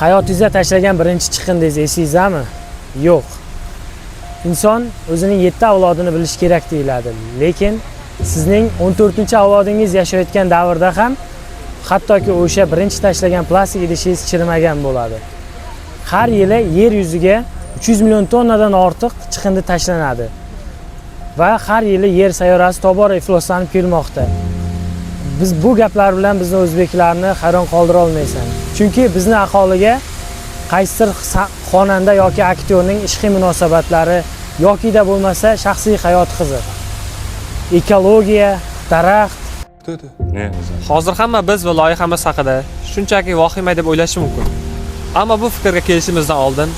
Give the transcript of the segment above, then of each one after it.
Hayotingizda tashlagan birinchi chiqindingiz esingizdami? Yo'q. Inson o'zining 7 avlodini bilish kerak deyiladi. Lekin sizning 14-avlodingiz yashayotgan davrda ham hattoki o'sha birinchi tashlagan plastik idishingiz chirimagan bo'ladi. Har yili yer yuziga 300 million tonnadan ortiq chiqindi tashlanadi. Va har yili yer sayyorasi tobora ifloslanib kelmoqda. Biz bu gaplar bilan bizni o'zbeklarni hayron qoldira olmaysan. Chunki bizni aholiga qaysidir xonanda yoki aktyorning ishqiy munosabatlari yokida bo'lmasa shaxsiy hayot qiziq. Ekologiya, daraxt. Hozir hamma biz va loyihamiz haqida shunchaki vahima deb o'ylashi mumkin. Ammo bu fikrga kelishimizdan oldin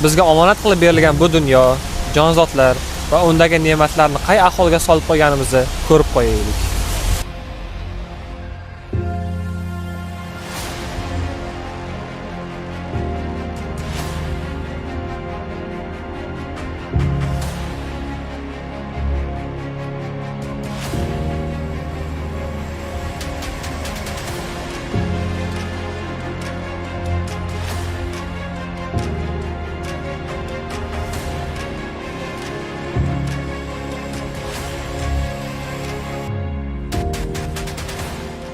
bizga omonat qilib berilgan bu dunyo, jonzotlar va undagi ne'matlarni qay ahvolga solib qo'yganimizni ko'rib qo'yaylik.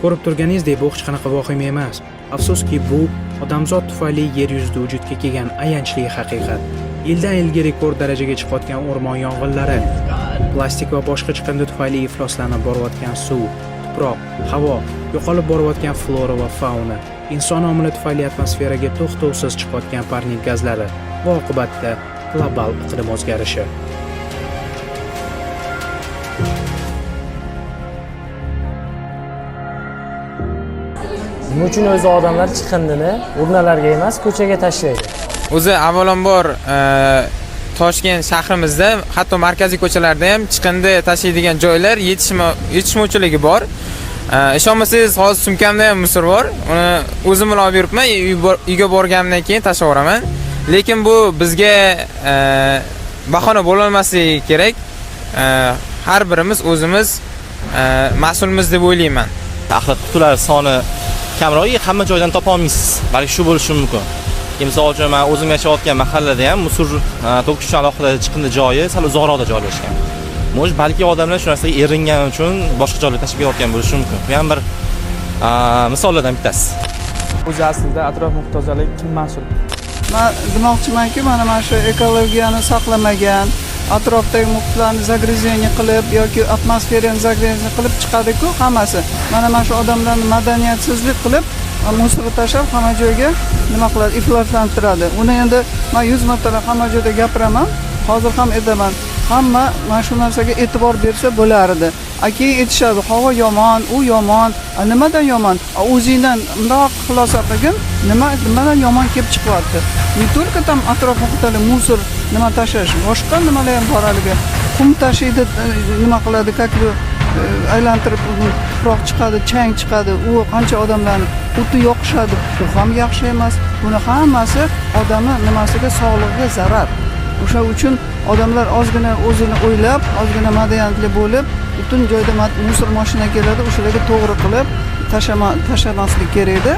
Ko'rib turganingizdek, bu hech qanaqa vahima emas. Afsuski, bu odamzod tufayli yer yuzida vujudga kelgan ayanchli haqiqat. Yildan yilga rekord darajaga chiqayotgan o'rmon yong'inlari, plastik va boshqa chiqindi tufayli ifloslanib borayotgan suv, tuproq, havo, yo'qolib borayotgan flora va fauna, inson omili tufayli atmosferaga to'xtovsiz chiqayotgan parnik gazlari va oqibatda global iqlim o'zgarishi. Nima uchun o'zi odamlar chiqindini urnalarga emas, ko'chaga tashlaydi? O'zi avvalambor Toshkent shahrimizda, hatto markaziy ko'chalarda ham chiqindi tashlaydigan joylar yetishmovchiligi bor. Ishonmasangiz, hozir sumkamda ham musor bor. Uni o'zim olib yuribman, uyga borganimdan keyin tashlab yuboraman. Lekin bu bizga bahona bo'la olmasligi kerak. Har birimiz o'zimiz mas'ulmiz deb o'ylayman. Axlat qutilari soni kamroq, hamma joydan topa olmaysiz. Balki shu bo'lishi mumkin. Misol uchun men o'zim yashayotgan mahallada ham musor to'kishga alohida chiqindi joyi sal uzoqroqda joylashgan. Mo'j balki odamlar shu narsaga eringan uchun boshqa joylarga tashib ketayotgan bo'lishi mumkin. Bu ham bir misollardan bittasi. O'zi aslida atrof muhit tozaligi kim mas'ul? Men demoqchimanki, mana shu ekologiyani saqlamagan, atrofdagi muhitlarni zagrizeniya qilib yoki atmosferani zagrizeniya qilib chiqadi-ku hammasi. Mana shu odamlarni madaniyatsizlik qilib, musor tashlab hamma joyga nima qiladi? Ifloslantiradi. Uni endi men 100 marta hamma joyda gapiraman, hozir ham aytaman. Hamma mana shu narsaga e'tibor bersa bo'lardi. Keyin aytishadi, havo yomon, u yomon. Nimadan yomon? O'zingdan bundoq xulosa qilgin, nimadan yomon kelib chiqyapti. Ne только там atrof muhitda musor nima tashlash, boshqa nimalar ham bor haligi. Qum tashiydi, nima qiladi, kakli aylantirib tuproq chiqadi, chang chiqadi. U qancha odamlarni o'ti yoqishadi. Bu ham yaxshi emas. Buni hammasi odamning nimasiga, sog'lig'iga zarar. O'sha uchun odamlar ozgina o'zini o'ylab, ozgina madaniyatli bo'lib, butun joyda musor mashina keladi, o'shalarga to'g'ri qilib tashlamaslik kerak edi.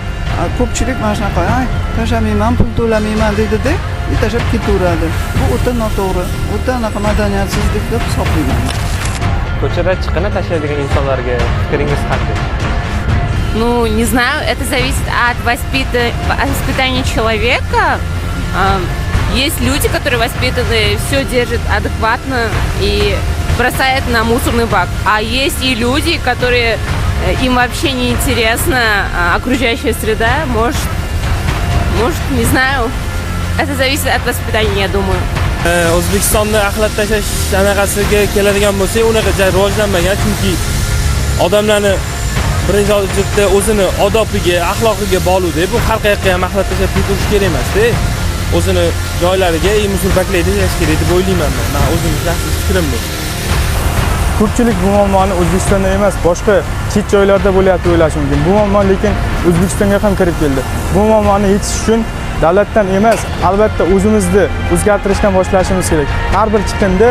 Ko'pchilik mana shunaqa, tashlamayman, pul to'lamayman deydi-da, tashlab ketaveradi. Bu o'ta noto'g'ri, o'ta madaniyatsizlik deb hisoblayman. Ko'chada chiqindi tashlaydigan insonlarga fikringiz qanday? Ну, не знаю, это зависит от воспитания человека. Есть люди, которые воспитаны, все держат адекватно и бросают на мусорный бак. А есть и люди, которые им вообще не интересна окружающая среда. Может, не знаю. Это зависит от воспитания, я думаю. O'zbekistonda axlat tashlash anaqasiga keladigan bo'lsak, unaqa rivojlanmagan, chunki odamlarni birinchi o'rinda o'zini odobiga, axloqiga bog'liqda. Bu har qayerga ham axlat tashlab ketirish kerak emas-da. O'zini joylariga musor baklaydi tashlash kerak deb o'ylayman men. Men o'zimning shaxsiy fikrim bu. Ko'pchilik bu muammoni O'zbekistonda emas, boshqa chet joylarda bo'lyapti o'ylash mumkin. Bu muammo lekin O'zbekistonga ham kirib keldi. Bu muammoni yechish uchun davlatdan emas, albatta o'zimizni o'zgartirishdan boshlashimiz kerak. Har bir chiqindi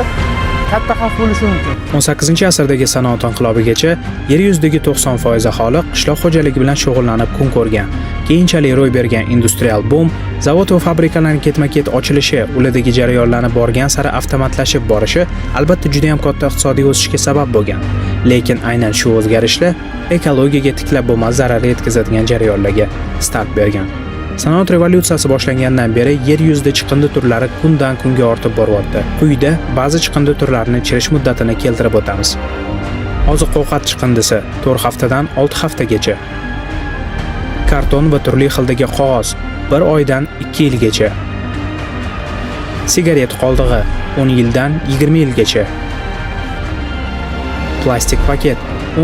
katta xavf bo'lishi mumkin. 18-asrdagi sanoat inqilobigacha yer yuzidagi 90% aholi qishloq xo'jaligi bilan shug'ullanib kun ko'rgan. Keyinchalik ro'y bergan industrial boom, zavod va fabrikalarning ketma-ket ochilishi, ulardagi jarayonlarni borgan sari avtomatlashib borishi albatta juda ham katta iqtisodiy o'sishga sabab bo'lgan. Lekin aynan shu o'zgarishlar ekologiyaga tiklab bo'lmas zarar yetkazadigan jarayonlarga start bergan. Sanoat revolyutsiyasi boshlangandan beri yer yuzida chiqindi turlari kundan kunga ortib boryapti. Quyida ba'zi chiqindi turlarining chirish muddatini keltirib o'tamiz. Oziq-ovqat chiqindisi 4 haftadan 6 haftagacha. Karton va turli xildagi qog'oz 1 oydan 2 yilgacha. Sigaret qoldig'i 10 yildan 20 yilgacha. Plastik paket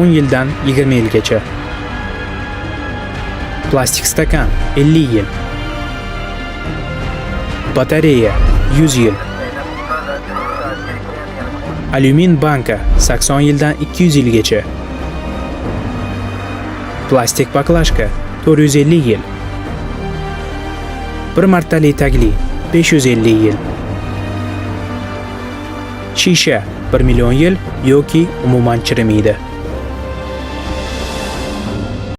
10 yildan 20 yilgacha. Plastik stakan 50 yil. Batareya 100 yil. Alyumin banka 80 yildan 200 yilgacha. Plastik baklashka 450 yil. Bir martali tagli 550 yil. Shisha 1 million yil yoki umuman chirimaydi.